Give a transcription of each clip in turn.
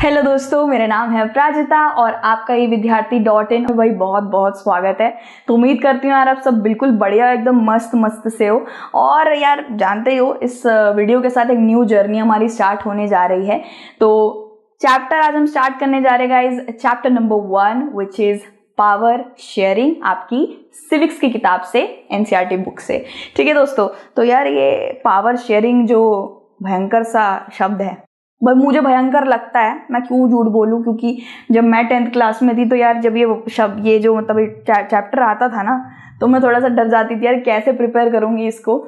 Hello दोस्तों, मेरा नाम है प्राजिता और आपका ये विद्यार्थी.in भाई बहुत बहुत स्वागत है। तो उम्मीद करती हूँ यार आप सब बिल्कुल बढ़िया एकदम मस्त मस्त से हो। और यार जानते हो इस वीडियो के साथ एक न्यू जर्नी हमारी स्टार्ट होने जा रही है। तो चैप्टर आज हम स्टार्ट करने जा रहे हैं guys, chapter number 1 which is power sharing, आपकी सिविक्स की किताब से, एनसीईआरटी बुक से। ठीक है दोस्तों, तो यार ये पावर शेयरिंग जो भयंकर सा शब्द है, मुझे भयंकर लगता है, मैं क्यों झूठ बोलूं, क्योंकि जब मैं 10th क्लास में थी तो यार जब ये शब्द ये जो मतलब चैप्टर आता था ना, तो मैं थोड़ा सा डर जाती थी यार कैसे प्रिपेयर करूंगी इसको,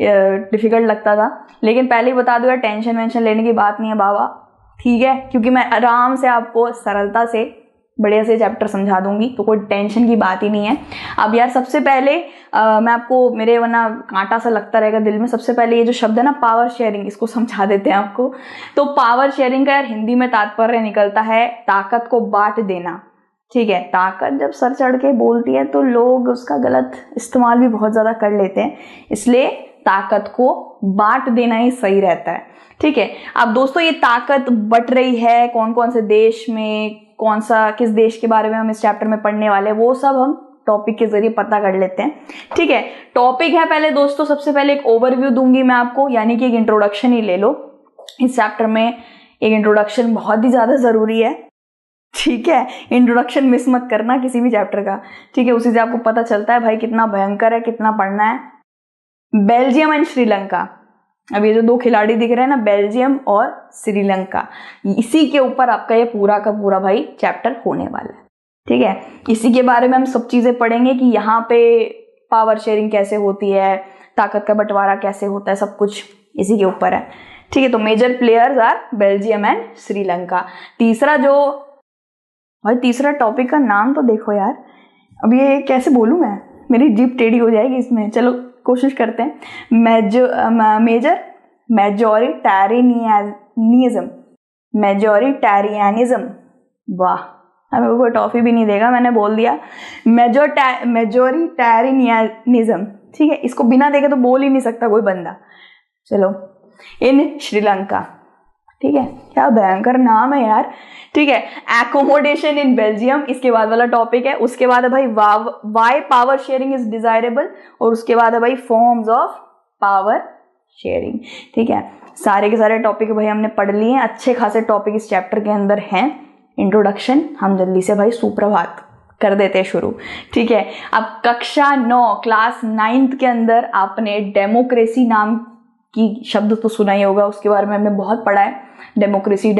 डिफिकल्ट लगता था। लेकिन पहले ही बता दूं यार, टेंशन वेंशन लेने की बात नहीं है बाबा, ठीक है, क्योंकि मैं आराम से आपको सरलता से बढ़िया से चैप्टर समझा दूंगी, तो कोई टेंशन की बात ही नहीं है। अब यार सबसे पहले मैं आपको, मेरे वरना कांटा सा लगता रहेगा दिल में, सबसे पहले ये जो शब्द है ना पावर शेयरिंग, इसको समझा देते हैं आपको। तो पावर शेयरिंग का यार हिंदी में तात्पर्य निकलता है ताकत को बांट देना। ठीक है, ताकत जब सर चढ़ के बोलती है तो लोग उसका गलत इस्तेमाल भी बहुत ज्यादा कर लेते हैं, इसलिए ताकत को बांट देना ही सही रहता है। ठीक है, अब दोस्तों ये ताकत बट रही है कौन कौन से देश में, कौन सा किस देश के बारे में हम इस चैप्टर में पढ़ने वाले हैं, वो सब हम टॉपिक के जरिए पता कर लेते हैं। ठीक है, टॉपिक है पहले दोस्तों, सबसे पहले एक ओवरव्यू दूंगी मैं आपको, यानी कि एक इंट्रोडक्शन ही ले लो। इस चैप्टर में एक इंट्रोडक्शन बहुत ही ज्यादा जरूरी है। ठीक है, इंट्रोडक्शन मिस मत करना किसी भी चैप्टर का। ठीक है, उसी से आपको पता चलता है भाई कितना भयंकर है, कितना पढ़ना है। बेल्जियम एंड श्रीलंका, अब ये जो दो खिलाड़ी दिख रहे हैं ना, बेल्जियम और श्रीलंका, इसी के ऊपर आपका ये पूरा का पूरा भाई चैप्टर होने वाला है। ठीक है, इसी के बारे में हम सब चीजें पढ़ेंगे कि यहाँ पे पावर शेयरिंग कैसे होती है, ताकत का बंटवारा कैसे होता है, सब कुछ इसी के ऊपर है। ठीक है, तो major players are Belgium and Sri Lanka. तीसरा जो भाई, तीसरा टॉपिक का नाम तो देखो यार, अब ये कैसे बोलूं मैं, मेरी जीभ टेढ़ी हो जाएगी इसमें, चलो कोशिश करते हैं। मेजर मेजोरिटेरियनिज्म, वाह, हमें कोई टॉफी भी नहीं देगा, मैंने बोल दिया मेजोरिटेरियनिज्म। ठीक है, इसको बिना देखे तो बोल ही नहीं सकता कोई बंदा। चलो, इन श्रीलंका, ठीक है, क्या भयंकर नाम है यार। ठीक है, एकोमोडेशन इन बेल्जियम इसके बाद वाला टॉपिक है। उसके बाद है भाई why power sharing is desirable, और उसके बाद है भाई फॉर्म्स ऑफ पावर शेयरिंग। ठीक है, सारे के सारे टॉपिक भाई हमने पढ़ लिए हैं, अच्छे खासे टॉपिक इस चैप्टर के अंदर हैं। इंट्रोडक्शन हम जल्दी से भाई सुप्रभात कर देते हैं शुरू। ठीक है, अब कक्षा 9 क्लास 9th के अंदर आपने डेमोक्रेसी नाम की शब्द तो सुना ही होगा, उसके बारे में हमने बहुत पढ़ा है, डेमोक्रेसी।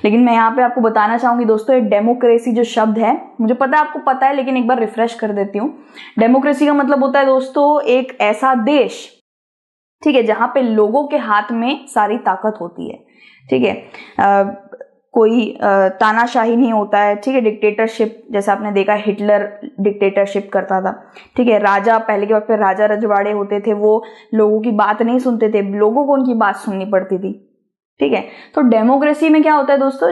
लेकिन मैं यहाँ पे आपको बताना चाहूंगी दोस्तों, ये डेमोक्रेसी जो शब्द है, मुझे पता है आपको पता है, लेकिन एक बार रिफ्रेश कर देती हूँ। डेमोक्रेसी का मतलब होता है दोस्तों एक ऐसा देश, ठीक है, जहां पे लोगों के हाथ में सारी ताकत होती है। ठीक है, कोई तानाशाही नहीं होता है। ठीक है, डिक्टेटरशिप, जैसा आपने देखा हिटलर डिक्टेटरशिप करता था। ठीक है, राजा पहले के वक्त पे राजा रजवाड़े होते थे, वो लोगों की बात नहीं सुनते थे, लोगों को उनकी बात सुननी पड़ती थी। ठीक है, तो डेमोक्रेसी में क्या होता है दोस्तों,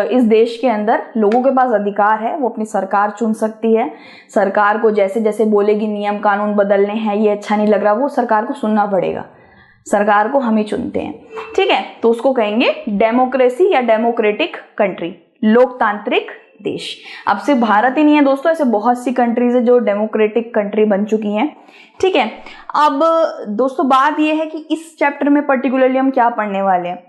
इस देश के अंदर लोगों के पास अधिकार है, वो अपनी सरकार चुन सकती है। सरकार को जैसे जैसे बोलेगी नियम कानून बदलने हैं, ये अच्छा नहीं लग रहा, वो सरकार को सुनना पड़ेगा, सरकार को हम ही चुनते हैं। ठीक है, तो उसको कहेंगे डेमोक्रेसी या डेमोक्रेटिक कंट्री, लोकतांत्रिक देश। अब सिर्फ भारत ही नहीं है दोस्तों, ऐसे बहुत सी कंट्रीज है जो डेमोक्रेटिक कंट्री बन चुकी हैं। ठीक है, अब दोस्तों बात यह है कि इस चैप्टर में पर्टिकुलरली हम क्या पढ़ने वाले हैं।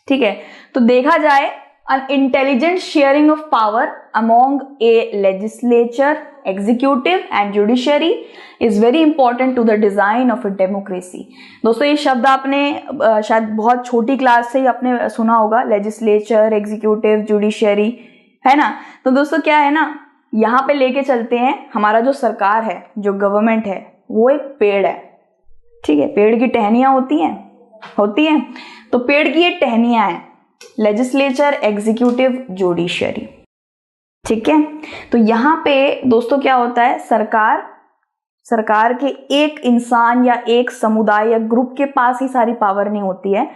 ठीक है, तो देखा जाए, an intelligent sharing of power among a legislature, executive and judiciary is very important to the design of a democracy। दोस्तों ये शब्द आपने शायद बहुत छोटी क्लास से ही आपने सुना होगा, लेजिस्लेचर, एग्जीक्यूटिव, जुडिशरी, है ना। तो दोस्तों क्या है ना, यहाँ पे लेके चलते हैं, हमारा जो सरकार है, जो गवर्नमेंट है, वो एक पेड़ है। ठीक है, पेड़ की टहनियां होती हैं, तो पेड़ की ये टहनियां हैं, लेजिस्लेचर, एग्जीक्यूटिव, जुडिशरी। ठीक है, तो यहाँ पे दोस्तों क्या होता है, सरकार के एक इंसान या एक समुदाय या ग्रुप के पास ही सारी पावर नहीं होती है,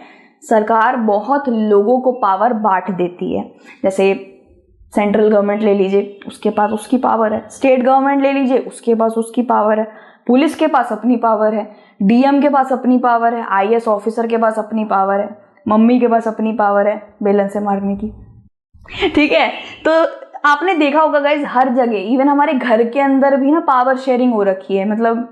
सरकार बहुत लोगों को पावर बांट देती है। जैसे सेंट्रल गवर्नमेंट ले लीजिए, उसके पास उसकी पावर है, स्टेट गवर्नमेंट ले लीजिए, उसके पास उसकी पावर है, पुलिस के पास अपनी पावर है, डीएम के पास अपनी पावर है, आईएएस ऑफिसर के पास अपनी पावर मम्मी के पास अपनी पावर है बेलन से मारने की, ठीक है। तो आपने देखा होगा गाइज, हर जगह, इवन हमारे घर के अंदर भी ना पावर शेयरिंग हो रखी है। मतलब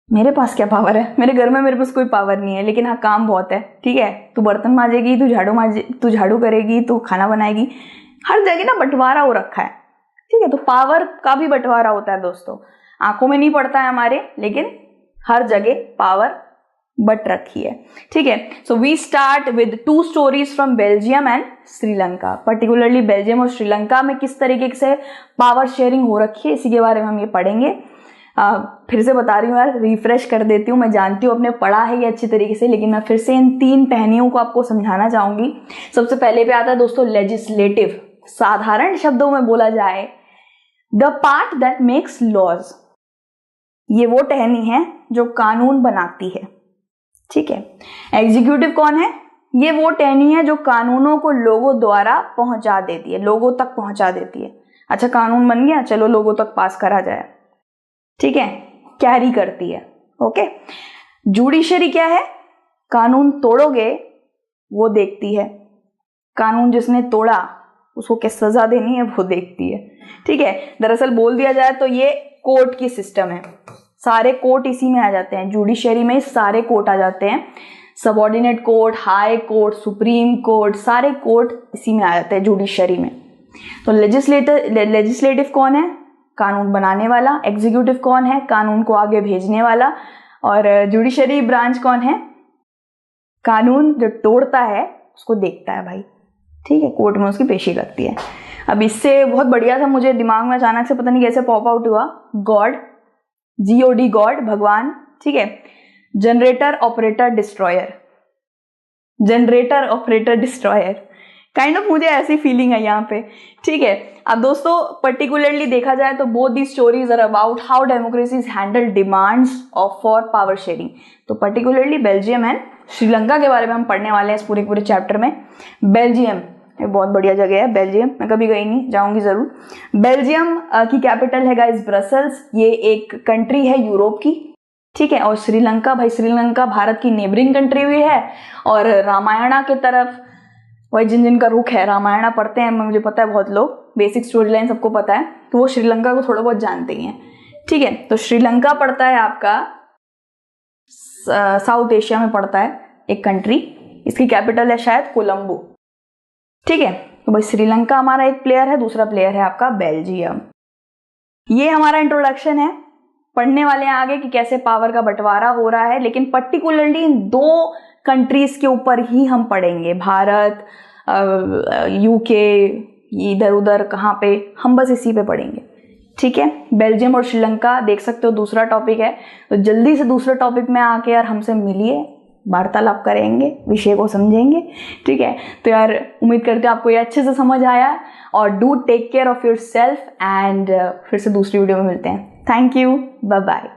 मेरे पास क्या पावर है, मेरे घर में मेरे पास कोई पावर नहीं है, लेकिन हाँ काम बहुत है, ठीक है। तू बर्तन मांजेगी, तू झाड़ू करेगी, तू खाना बनाएगी, हर जगह ना बंटवारा हो रखा है, ठीक है। तो पावर का भी बंटवारा होता है दोस्तों, आंखों में नहीं पड़ता है हमारे, लेकिन हर जगह पावर बट रखी है, ठीक है। So we start with 2 stories from Belgium and Sri Lanka. Particularly Belgium और श्रीलंका में किस तरीके से पावर शेयरिंग हो रखी है, इसी के बारे में हम ये पढ़ेंगे। फिर से बता रही हूँ यार, रिफ्रेश कर देती हूँ, मैं जानती हूँ आपने पढ़ा है ये अच्छी तरीके से, लेकिन मैं फिर से इन 3 टहनियों को आपको समझाना चाहूंगी। सबसे पहले पे आता है दोस्तों लेजिस्लेटिव। साधारण शब्दों में बोला जाए, the part that makes laws. ये वो टहनी है जो कानून बनाती है, ठीक है। एग्जीक्यूटिव कौन है? ये वो टहनी है जो कानूनों को लोगों द्वारा पहुंचा देती है, लोगों तक पहुंचा देती है। अच्छा कानून बन गया, चलो लोगों तक पास करा जाए, ठीक है, कैरी करती है, ओके। जुडिशरी क्या है? कानून तोड़ोगे वो देखती है, कानून जिसने तोड़ा उसको क्या सजा देनी है वो देखती है, ठीक है। दरअसल बोल दिया जाए तो ये कोर्ट की सिस्टम है, सारे कोर्ट इसी में आ जाते हैं, जुडिशरी में सारे कोर्ट आ जाते हैं, subordinate court, high court, supreme court, सारे कोर्ट इसी में आ जाते हैं जुडिशरी में। तो लेजिस्लेटिव कौन है? कानून बनाने वाला। एग्जीक्यूटिव कौन है? कानून को आगे भेजने वाला। और जुडिशरी ब्रांच कौन है? कानून जो तोड़ता है उसको देखता है भाई, ठीक है, कोर्ट में उसकी पेशी लगती है। अब इससे बहुत बढ़िया था, मुझे दिमाग में अचानक से पता नहीं कैसे पॉप आउट हुआ, गॉड, GOD, गॉड, भगवान, ठीक है। Generator operator destroyer, generator operator destroyer, kind of मुझे ऐसी फीलिंग है यहाँ पे, ठीक है। अब दोस्तों पर्टिकुलरली देखा जाए तो both the stories are about how democracies handle demands of for power sharing. तो पर्टिकुलरली बेल्जियम एंड श्रीलंका के बारे में हम पढ़ने वाले हैं इस पूरे चैप्टर में। बेल्जियम ये बहुत बढ़िया जगह है, बेल्जियम, मैं कभी गई नहीं, जाऊंगी जरूर। बेल्जियम की कैपिटल है गाइस ब्रसल्स, ये एक कंट्री है यूरोप की, ठीक है। और श्रीलंका, भाई श्रीलंका भारत की नेबरिंग कंट्री भी है, और रामायणा के तरफ वही जिनका रुख है, रामायणा पढ़ते हैं, मुझे पता है बहुत लोग, बेसिक स्टोरी लाइन सबको पता है, तो वो श्रीलंका को थोड़ा बहुत जानते ही हैं, ठीक है। तो श्रीलंका पड़ता है आपका साउथ एशिया में पड़ता है एक कंट्री, इसकी कैपिटल है शायद कोलंबो, ठीक है। तो भाई श्रीलंका हमारा एक प्लेयर है, दूसरा प्लेयर है आपका बेल्जियम। ये हमारा इंट्रोडक्शन है, पढ़ने वाले हैं आगे कि कैसे पावर का बंटवारा हो रहा है, लेकिन पर्टिकुलरली इन 2 कंट्रीज के ऊपर ही हम पढ़ेंगे, भारत, UK, इधर उधर कहाँ पे, हम बस इसी पे पढ़ेंगे, ठीक है। बेल्जियम और श्रीलंका देख सकते हो, दूसरा टॉपिक है, तो जल्दी से दूसरे टॉपिक में आके यार हमसे मिलिए, वार्तालाप करेंगे, विषय को समझेंगे, ठीक है। तो यार उम्मीद करते हो आपको ये अच्छे से समझ आया, और do take care of yourself, and फिर से दूसरी वीडियो में मिलते हैं। Thank you, bye bye.